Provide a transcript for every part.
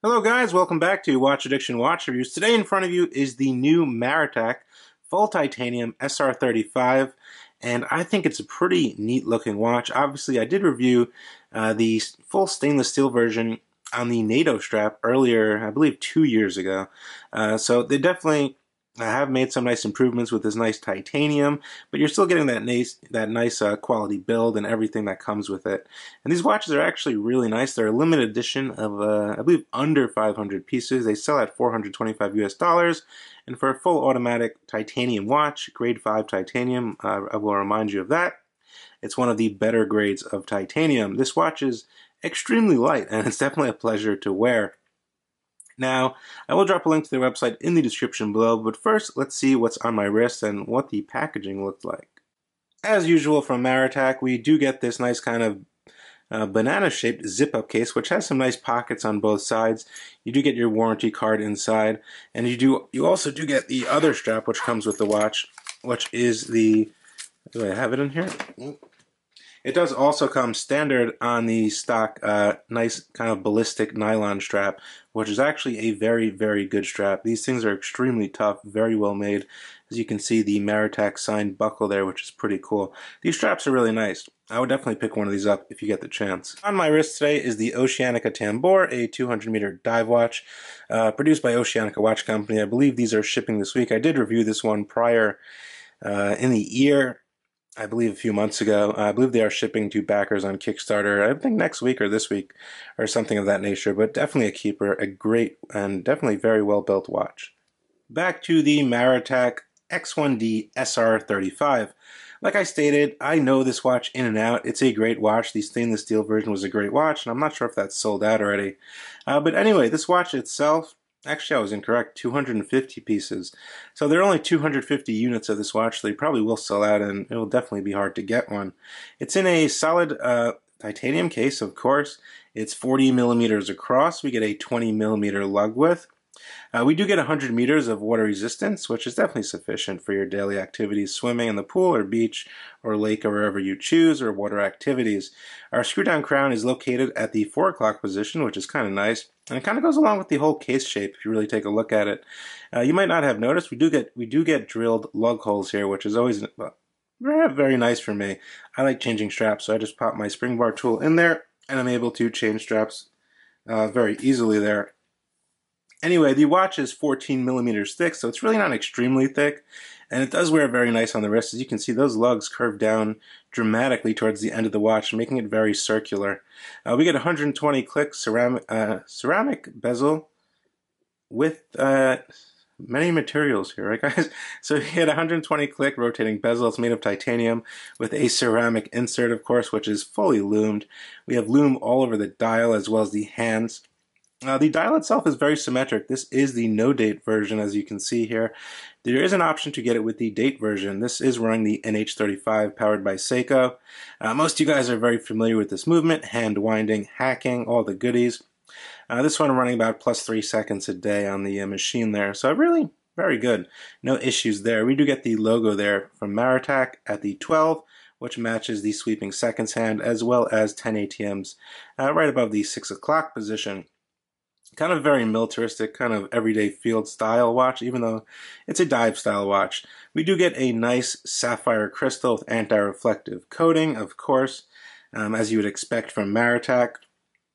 Hello guys, welcome back to Watch Addiction Watch Reviews. Today in front of you is the new Maratac full titanium SR35, and I think it's a pretty neat looking watch. Obviously I did review the full stainless steel version on the NATO strap earlier, I believe 2 years ago. So they definitely have made some nice improvements with this nice titanium, but you're still getting that nice quality build and everything that comes with it. And these watches are actually really nice. They're a limited edition of, I believe, under 500 pieces. They sell at $425 US. And for a full automatic titanium watch, grade 5 titanium, I will remind you of that. It's one of the better grades of titanium. This watch is extremely light, and it's definitely a pleasure to wear. Now, I will drop a link to their website in the description below, but first, let's see what's on my wrist and what the packaging looked like. As usual from Maratac, we do get this nice kind of banana-shaped zip-up case, which has some nice pockets on both sides. You do get your warranty card inside, and you also do get the other strap, which comes with the watch, which is the... Do I have it in here? It does also come standard on the stock nice kind of ballistic nylon strap, which is actually a very, very good strap. These things are extremely tough, very well made. As you can see, the Maratac signed buckle there, which is pretty cool. These straps are really nice. I would definitely pick one of these up if you get the chance. On my wrist today is the Oceanica Tambor, a 200-meter dive watch, produced by Oceanica Watch Company. I believe these are shipping this week. I did review this one prior in the year. I believe a few months ago. I believe they are shipping to backers on Kickstarter, I think next week or this week, or something of that nature, but definitely a keeper, a great and definitely very well built watch. Back to the Maratac X1D SR35. Like I stated, I know this watch in and out. It's a great watch. The stainless steel version was a great watch, and I'm not sure if that's sold out already. But anyway, this watch itself, actually, I was incorrect, 250 pieces. So there are only 250 units of this watch, so they probably will sell out, and it will definitely be hard to get one. It's in a solid titanium case, of course. It's 40 millimeters across. We get a 20 millimeter lug width. We do get 100 meters of water resistance, which is definitely sufficient for your daily activities, swimming in the pool or beach or lake or wherever you choose, or water activities. Our screw down crown is located at the 4 o'clock position, which is kind of nice, and it kind of goes along with the whole case shape if you really take a look at it. You might not have noticed, we do get drilled lug holes here, which is always very nice for me. I like changing straps, so I just pop my spring bar tool in there, and I'm able to change straps very easily there. Anyway, the watch is 14 millimeters thick, so it's really not extremely thick, and it does wear very nice on the wrist. As you can see, those lugs curve down dramatically towards the end of the watch, making it very circular. We get 120 click ceramic bezel with many materials here, right guys? So you get 120 click rotating bezel. It's made of titanium with a ceramic insert, of course, which is fully lumed. We have lume all over the dial as well as the hands. The dial itself is very symmetric. This is the no date version, as you can see here. There is an option to get it with the date version. This is running the NH35 powered by Seiko. Most of you guys are very familiar with this movement, hand winding, hacking, all the goodies. This one running about plus 3 seconds a day on the machine there. So really very good. No issues there. We do get the logo there from Maratac at the 12, which matches the sweeping seconds hand, as well as 10 ATMs right above the 6 o'clock position. Kind of very militaristic, kind of everyday field style watch, even though it's a dive style watch. We do get a nice sapphire crystal with anti-reflective coating, of course, as you would expect from Maratac.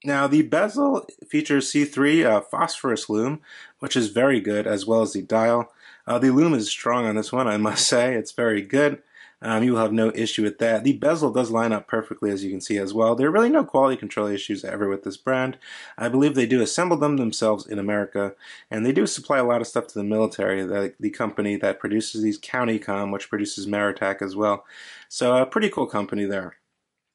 Now, the bezel features C3 phosphorus lume, which is very good, as well as the dial. The lume is strong on this one, I must say. It's very good. You will have no issue with that. The bezel does line up perfectly, as you can see as well. There are really no quality control issues ever with this brand. I believe they do assemble them themselves in America, and they do supply a lot of stuff to the military, the company that produces these, Countycom, which produces Maratac as well. So a pretty cool company there.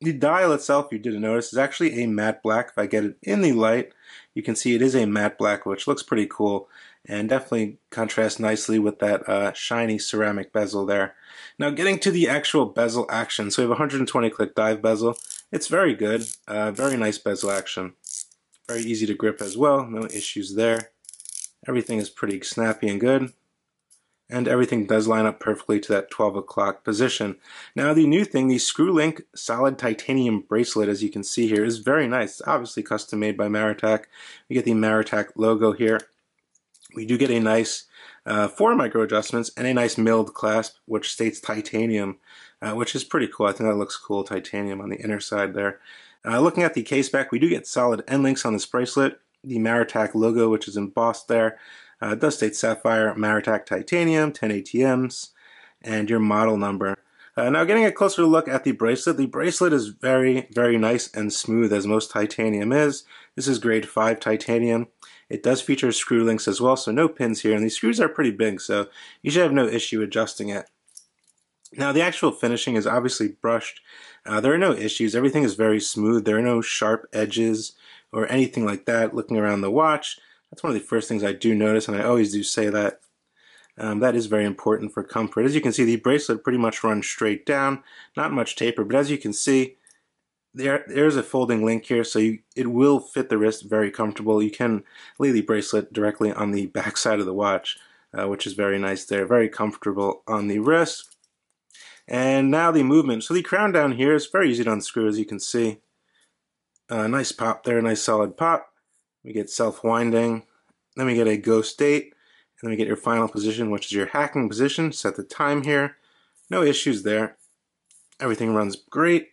The dial itself, you didn't notice, is actually a matte black. If I get it in the light, you can see it is a matte black, which looks pretty cool and definitely contrasts nicely with that shiny ceramic bezel there. Now, getting to the actual bezel action, so we have 120 click dive bezel. It's very good, very nice bezel action. Very easy to grip as well, no issues there. Everything is pretty snappy and good. And everything does line up perfectly to that 12 o'clock position. Now the new thing, the screw link solid titanium bracelet, as you can see here, is very nice. It's obviously custom made by Maratac. We get the Maratac logo here. We do get a nice 4 micro adjustments and a nice milled clasp which states titanium, which is pretty cool. I think that looks cool, titanium on the inner side there. Looking at the case back, we do get solid end links on this bracelet. The Maratac logo, which is embossed there. It does state Sapphire, Maratac Titanium, 10 ATMs, and your model number. Now getting a closer look at the bracelet is very, very nice and smooth as most titanium is. This is grade 5 titanium. It does feature screw links as well, so no pins here, and these screws are pretty big, so you should have no issue adjusting it. Now the actual finishing is obviously brushed. There are no issues. Everything is very smooth. There are no sharp edges or anything like that. Looking around the watch, that's one of the first things I do notice, and I always do say that. That is very important for comfort. As you can see, the bracelet pretty much runs straight down, not much taper, but as you can see, there's a folding link here, so it will fit the wrist very comfortable. You can lay the bracelet directly on the back side of the watch, which is very nice there, very comfortable on the wrist. And now the movement. So the crown down here is very easy to unscrew, as you can see. Nice pop there, nice solid pop. We get self-winding, then we get a ghost date, and then we get your final position, which is your hacking position. Set the time here. No issues there. Everything runs great.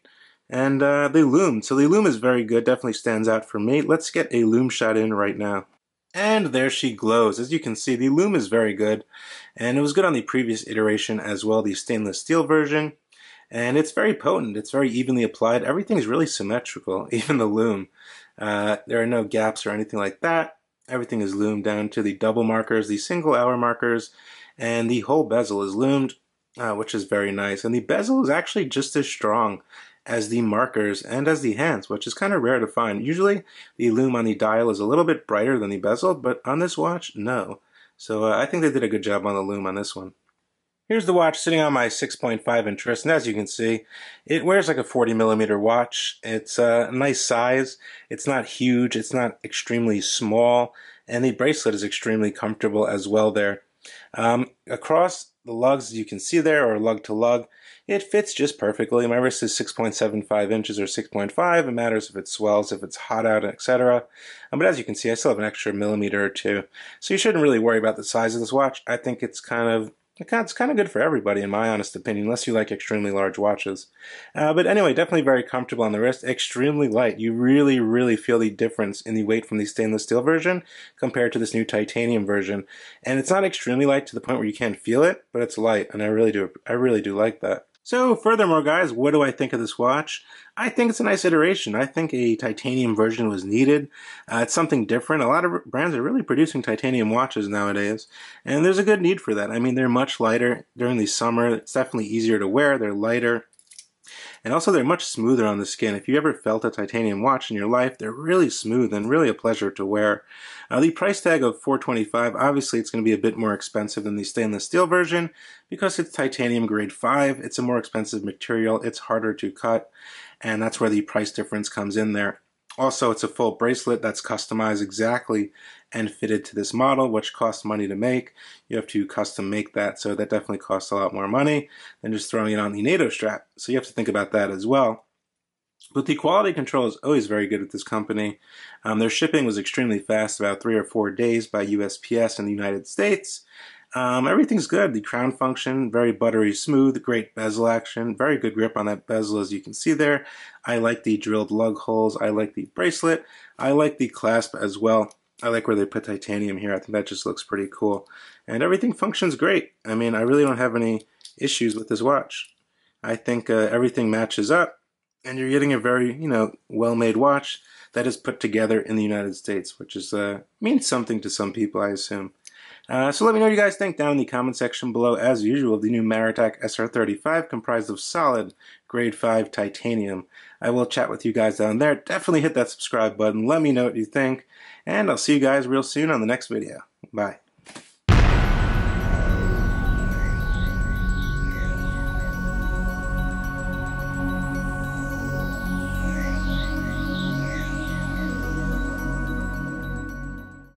And the Lume. So the Lume is very good, definitely stands out for me. Let's get a Lume shot in right now. And there she glows. As you can see, the Lume is very good. And it was good on the previous iteration as well, the stainless steel version. And it's very potent. It's very evenly applied. Everything is really symmetrical, even the Lume. There are no gaps or anything like that. Everything is loomed down to the double markers, the single hour markers, and the whole bezel is loomed, which is very nice. And the bezel is actually just as strong as the markers and as the hands, which is kind of rare to find. Usually the lume on the dial is a little bit brighter than the bezel, but on this watch, no. So I think they did a good job on the lume on this one. Here's the watch sitting on my 6.5 inch wrist, and as you can see, it wears like a 40mm watch. It's a nice size. It's not huge. It's not extremely small, and the bracelet is extremely comfortable as well there. Across the lugs, you can see there, or lug to lug, it fits just perfectly. My wrist is 6.75 inches or 6.5. It matters if it swells, if it's hot out, etc. But as you can see, I still have an extra millimeter or two. So you shouldn't really worry about the size of this watch. I think it's kind of good for everybody, in my honest opinion, unless you like extremely large watches. But anyway, definitely very comfortable on the wrist, extremely light. You really, really feel the difference in the weight from the stainless steel version compared to this new titanium version. And it's not extremely light to the point where you can't feel it, but it's light, and I really do like that. So furthermore, guys, what do I think of this watch? I think it's a nice iteration. I think a titanium version was needed. It's something different. A lot of brands are really producing titanium watches nowadays, and there's a good need for that. I mean, they're much lighter during the summer. It's definitely easier to wear. They're lighter. And also they're much smoother on the skin. If you ever felt a titanium watch in your life, they're really smooth and really a pleasure to wear. The price tag of $425, obviously it's going to be a bit more expensive than the stainless steel version because it's titanium grade 5. It's a more expensive material. It's harder to cut, and that's where the price difference comes in there. Also, it's a full bracelet that's customized exactly and fitted to this model, which costs money to make. You have to custom make that, so that definitely costs a lot more money than just throwing it on the NATO strap. So you have to think about that as well. But the quality control is always very good at this company. Their shipping was extremely fast, about 3 or 4 days by USPS in the United States. Everything's good. The crown function, very buttery smooth, great bezel action, very good grip on that bezel as you can see there. I like the drilled lug holes. I like the bracelet. I like the clasp as well. I like where they put titanium here. I think that just looks pretty cool. And everything functions great. I mean, I really don't have any issues with this watch. I think everything matches up, and you're getting a very, well-made watch that is put together in the United States, which is means something to some people, I assume. So let me know what you guys think down in the comment section below, as usual, of the new Maratac SR35 comprised of solid grade 5 titanium. I will chat with you guys down there. Definitely hit that subscribe button. Let me know what you think, and I'll see you guys real soon on the next video. Bye.